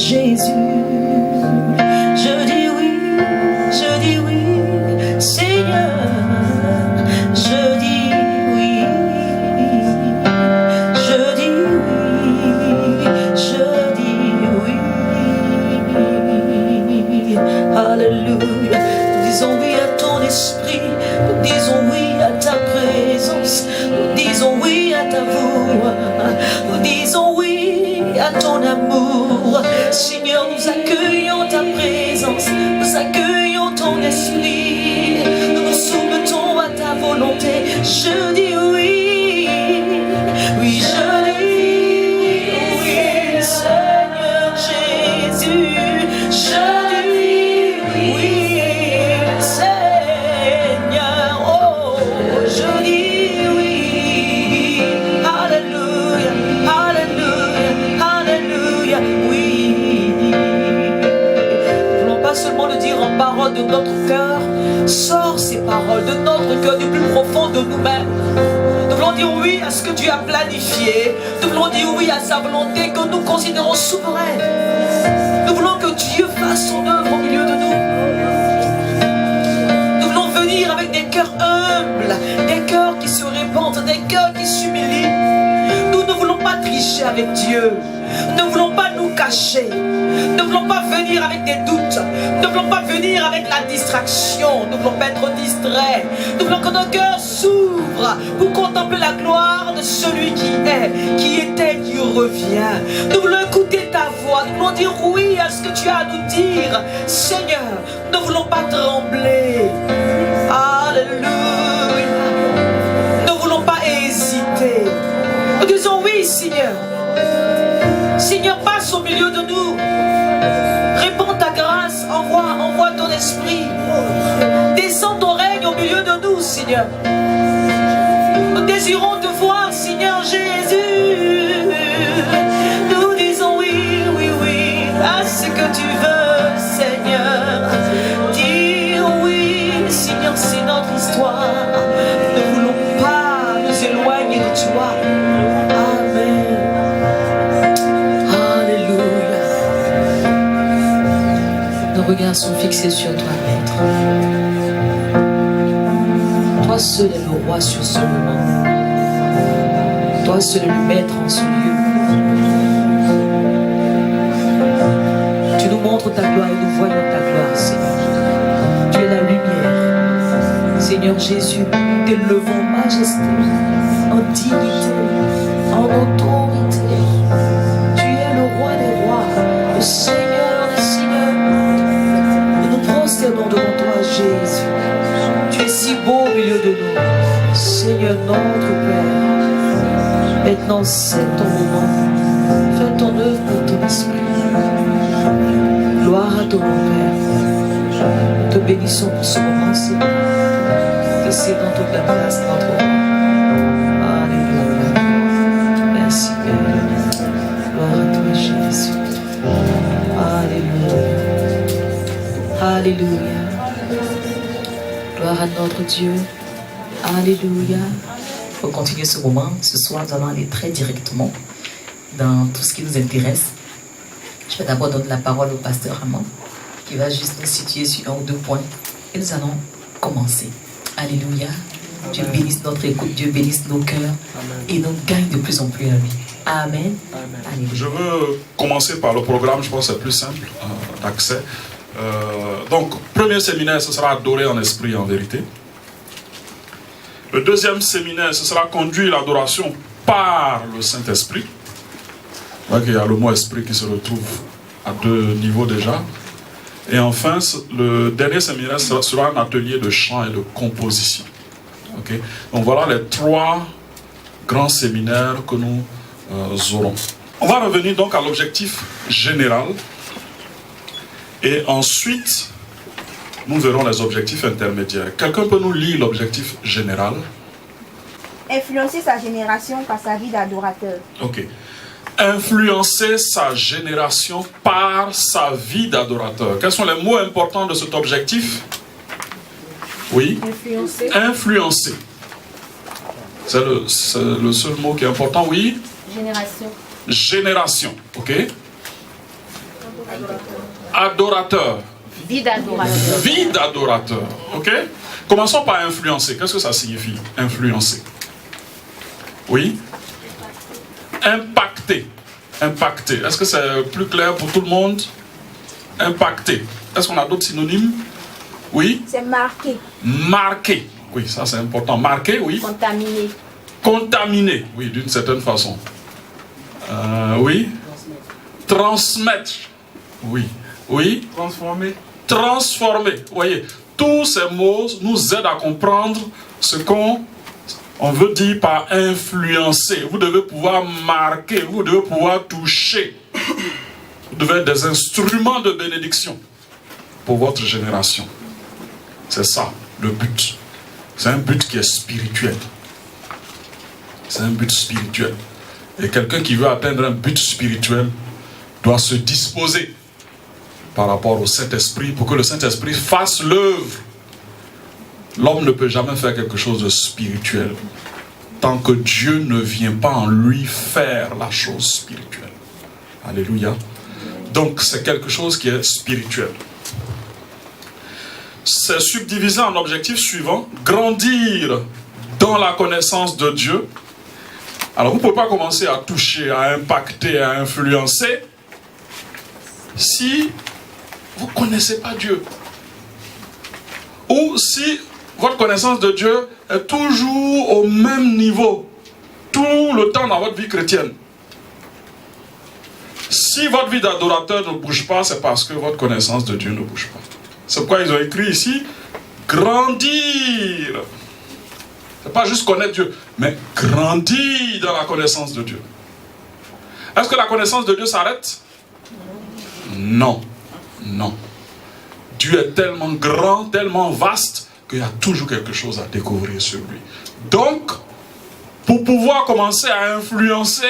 Jésus. Je dis oui, Seigneur. Je dis oui, je dis oui, je dis oui. Alléluia. Nous disons oui à ton esprit, nous disons oui à ta présence, nous disons oui à ta voix, nous disons oui à ton amour. Seigneur, nous accueillons ta présence, nous accueillons ton esprit, nous nous soumettons à ta volonté. Je dis oui, oui, je dis oui, Seigneur Jésus. Je dis oui, Seigneur, oh, je dis oui. Alléluia, alléluia, alléluia, oui. Nous ne voulons pas seulement le dire en parole de notre cœur, sors ces paroles de notre cœur, du plus profond de nous-mêmes. Nous voulons dire oui à ce que Dieu a planifié. Nous voulons dire oui à sa volonté que nous considérons souveraine. Nous voulons que Dieu fasse son œuvre au milieu de nous. Nous voulons venir avec des cœurs humbles, des cœurs qui se répandent, des cœurs qui s'humilient. Nous ne voulons pas tricher avec Dieu. Nous ne voulons pas nous cacher. Nous ne voulons pas venir avec des doutes. Nous ne voulons pas venir avec la distraction. Nous ne voulons pas être distraits. Nous voulons que nos cœurs s'ouvrent pour contempler la gloire de celui qui est, qui était, qui revient. Nous voulons écouter ta voix. Nous voulons dire oui à ce que tu as à nous dire. Seigneur, nous ne voulons pas trembler. Alléluia. Nous ne voulons pas hésiter. Nous disons oui, Seigneur. Seigneur, passe au milieu de nous. Répands ta grâce, envoie ton esprit. Descends ton règne au milieu de nous, Seigneur. Nous désirons te voir, Seigneur Jésus. Nous disons oui, oui, oui, à ce que tu veux, Seigneur. Dis oui, Seigneur, c'est notre histoire. Nous ne voulons pas nous éloigner de toi. Amen. Nos regards sont fixés sur toi, Maître. Toi seul est le roi sur ce moment. Toi seul est le Maître en ce lieu. Tu nous montres ta gloire et nous voyons ta gloire, Seigneur. Tu es la lumière. Seigneur Jésus, nous t'élevons en majesté, en dignité, en autorité. Tu es le roi des rois, le Seigneur des seigneurs. Nous nous prosternons devant toi, Jésus. Tu es si beau au milieu de nous. Seigneur notre Père, maintenant c'est ton moment. Fais ton œuvre pour ton esprit. Gloire à ton nom, Père. Nous te bénissons pour ce moment, Seigneur. Que c'est dans toute la place, notre roi. Alléluia. Merci, Père. Gloire à toi, Jésus. Alléluia. Alléluia. Gloire à notre Dieu. Alléluia. Pour continuer ce moment, ce soir, nous allons aller très directement dans tout ce qui nous intéresse. Je vais d'abord donner la parole au pasteur Ramon, qui va juste nous situer sur un ou deux points. Et nous allons commencer. Alléluia. Dieu bénisse notre écoute, Dieu bénisse nos cœurs. Amen. Et nous gagne de plus en plus à lui. Amen. Amen. Je veux commencer par le programme, je pense que c'est plus simple d'accès. Donc, premier séminaire, ce sera adorer en esprit et en vérité. Le deuxième séminaire, ce sera conduire l'adoration par le Saint-Esprit. Vous voyez qu'il y a le mot esprit qui se retrouve à deux niveaux déjà. Et enfin, le dernier séminaire sera un atelier de chant et de composition. Okay? Donc voilà les trois grands séminaires que nous aurons. On va revenir donc à l'objectif général. Et ensuite, nous verrons les objectifs intermédiaires. Quelqu'un peut nous lire l'objectif général? Influencer sa génération par sa vie d'adorateur. Ok. Influencer sa génération par sa vie d'adorateur. Quels sont les mots importants de cet objectif? Oui. Influencer. Influencer. C'est le seul mot qui est important, oui. Génération. Génération, ok. Adorateur. Vie d'adorateur. Vie d'adorateur. Ok? Commençons par influencer. Qu'est-ce que ça signifie, influencer? Oui? Impacter. Impacter. Est-ce que c'est plus clair pour tout le monde? Impacter. Est-ce qu'on a d'autres synonymes? Oui? C'est marqué. Marquer. Oui, ça c'est important. Marquer, oui. Contaminé. Contaminer, oui, d'une certaine façon. Oui. Transmettre. Oui. Oui. Transformer. Transformer. Vous voyez, tous ces mots nous aident à comprendre ce qu'on veut dire par influencer. Vous devez pouvoir marquer, vous devez pouvoir toucher. Vous devez être des instruments de bénédiction pour votre génération. C'est ça, le but. C'est un but qui est spirituel. C'est un but spirituel. Et quelqu'un qui veut atteindre un but spirituel doit se disposer par rapport au Saint-Esprit pour que le Saint-Esprit fasse l'œuvre. L'homme ne peut jamais faire quelque chose de spirituel tant que Dieu ne vient pas en lui faire la chose spirituelle. Alléluia. Donc c'est quelque chose qui est spirituel. C'est subdivisé en objectifs suivants. Grandir dans la connaissance de Dieu. Alors vous ne pouvez pas commencer à toucher, à impacter, à influencer si vous ne connaissez pas Dieu. Ou si votre connaissance de Dieu est toujours au même niveau, tout le temps dans votre vie chrétienne. Si votre vie d'adorateur ne bouge pas, c'est parce que votre connaissance de Dieu ne bouge pas. C'est pourquoi ils ont écrit ici, grandir. C'est pas juste connaître Dieu, mais grandir dans la connaissance de Dieu. Est-ce que la connaissance de Dieu s'arrête? Non. Non. Dieu est tellement grand, tellement vaste, qu'il y a toujours quelque chose à découvrir sur lui. Donc, pour pouvoir commencer à influencer,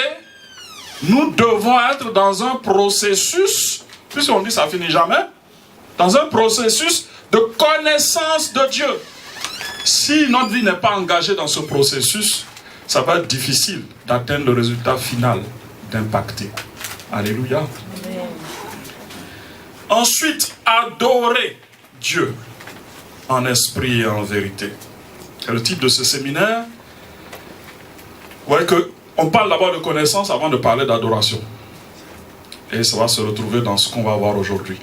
nous devons être dans un processus, puisqu'on dit ça ne finit jamais, dans un processus de connaissance de Dieu. Si notre vie n'est pas engagée dans ce processus, ça va être difficile d'atteindre le résultat final, d'impacter. Alléluia. Amen. Ensuite, adorer Dieu en esprit et en vérité. C'est le titre de ce séminaire. Vous voyez qu'on parle d'abord de connaissance avant de parler d'adoration. Et ça va se retrouver dans ce qu'on va voir aujourd'hui.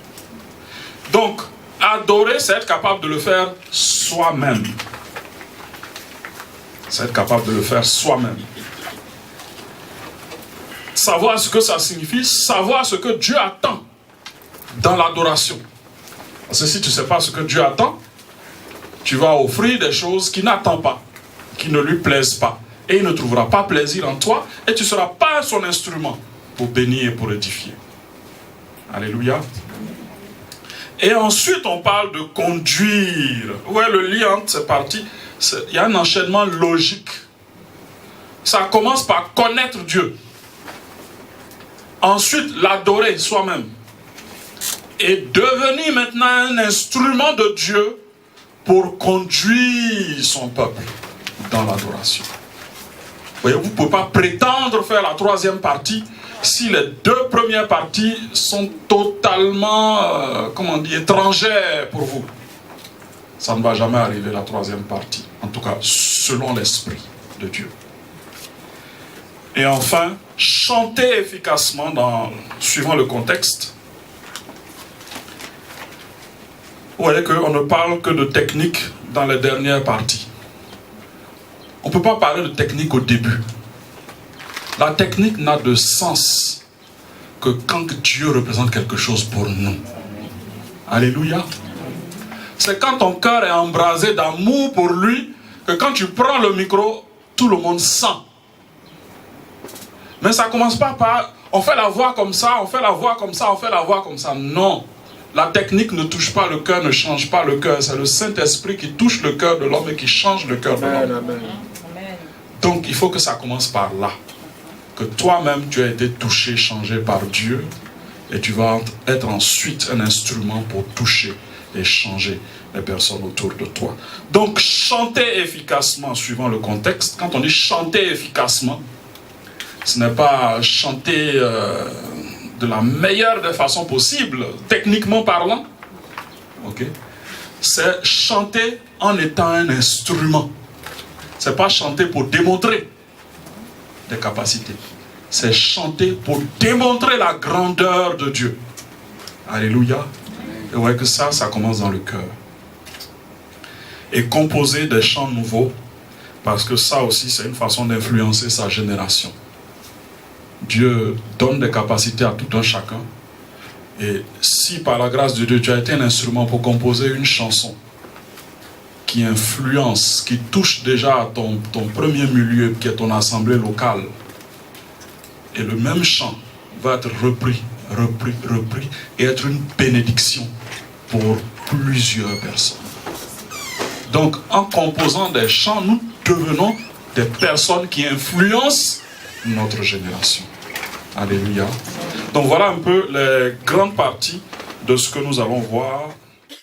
Donc, adorer, c'est être capable de le faire soi-même. C'est être capable de le faire soi-même. Savoir ce que ça signifie, savoir ce que Dieu attend dans l'adoration. Parce que si tu ne sais pas ce que Dieu attend, tu vas offrir des choses qu'il n'attend pas, qui ne lui plaisent pas. Et il ne trouvera pas plaisir en toi, et tu ne seras pas son instrument pour bénir et pour édifier. Alléluia. Et ensuite, on parle de conduire. Ouais, le lien entre ces parties, il y a un enchaînement logique. Ça commence par connaître Dieu. Ensuite, l'adorer soi-même. Et devenir maintenant un instrument de Dieu pour conduire son peuple dans l'adoration. Vous voyez, vous ne pouvez pas prétendre faire la troisième partie si les deux premières parties sont totalement, étrangères pour vous. Ça ne va jamais arriver la troisième partie. En tout cas, selon l'Esprit de Dieu. Et enfin, chanter efficacement suivant le contexte. Vous voyez qu'on ne parle que de technique dans les dernières parties. On ne peut pas parler de technique au début. La technique n'a de sens que quand Dieu représente quelque chose pour nous. Alléluia. C'est quand ton cœur est embrasé d'amour pour lui que quand tu prends le micro, tout le monde sent. Mais ça ne commence pas par on fait la voix comme ça, on fait la voix comme ça, on fait la voix comme ça. Non. La technique ne touche pas le cœur, ne change pas le cœur. C'est le Saint-Esprit qui touche le cœur de l'homme et qui change le cœur de l'homme. Donc il faut que ça commence par là. Que toi-même tu as été touché, changé par Dieu. Et tu vas être ensuite un instrument pour toucher et changer les personnes autour de toi. Donc chanter efficacement suivant le contexte. Quand on dit chanter efficacement, ce n'est pas chanter de la meilleure des façons possibles, techniquement parlant, okay, c'est chanter en étant un instrument. C'est pas chanter pour démontrer des capacités. C'est chanter pour démontrer la grandeur de Dieu. Alléluia. Et ouais que ça commence dans le cœur. Et composer des chants nouveaux, parce que ça aussi c'est une façon d'influencer sa génération. Dieu donne des capacités à tout un chacun. Et si par la grâce de Dieu, tu as été un instrument pour composer une chanson qui influence, qui touche déjà à ton premier milieu, qui est ton assemblée locale, et le même chant va être repris, et être une bénédiction pour plusieurs personnes. Donc, en composant des chants, nous devenons des personnes qui influencent notre génération. Alléluia. Donc voilà un peu les grandes parties de ce que nous allons voir